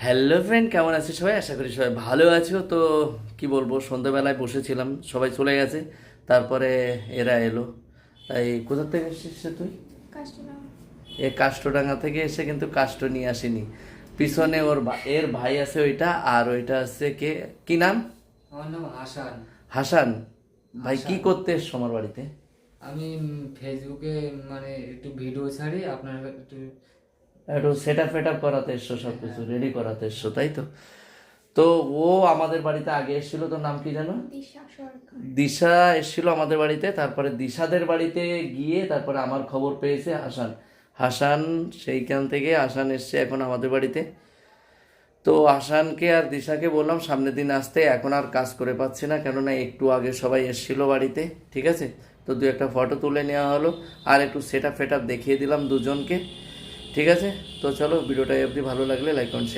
Hello friend, কেমন আছো সবাই? আশা করি সবাই ভালো আছো। তো কি বলবো, সন্ধ্যাবেলায় বসেছিলাম, সবাই চলে গেছে, তারপরে এরা এলো। তাই কোথা থেকে এসেছিস রে তুই? কাস্টমার। এ কাষ্ঠডাঙ্গা থেকে এসে কিন্তু কাষ্ঠ নিয়ে আসেনি। পিছনে এর ভাই আছে ওইটা, আর ওইটা আছে কে, কি নাম? আমার নাম হাসান। হাসান। ভাই কি হাসান। করতে এসছো আমার বাড়িতে? আমি ফেসবুকে মানে একটু ভিডিও ছাড়ি, আপনার একটু। একটু সেট আপ করাতে এসছো, সব কিছু হ্যাঁ, রেডি করাতে এসছো, তাই তো? তো ও আমাদের বাড়িতে আগে এসেছিল, তোর নাম কি জানো? দিশা সরকার। দিশা এসেছিল আমাদের বাড়িতে, তারপরে দিশাদের বাড়িতে গিয়ে তারপরে আমার খবর পেয়েছে হাসান। হাসান সেইখান থেকে হাসান এসছে এখন আমাদের বাড়িতে। তো হাসানকে আর দিশাকে বললাম সামনের দিন আসতে, এখন আর কাজ করে পাচ্ছি না, কেননা একটু আগে সবাই এসেছিল বাড়িতে, ঠিক আছে? তো দু একটা ফটো তুলে নেওয়া হলো, আর একটু সেট আপ দেখিয়ে দিলাম দুজনকে, ঠিক আছে? তো চলো, ভিডিওটা অবধি ভালো লাগলে লাইক কমেন্ট শেয়ার।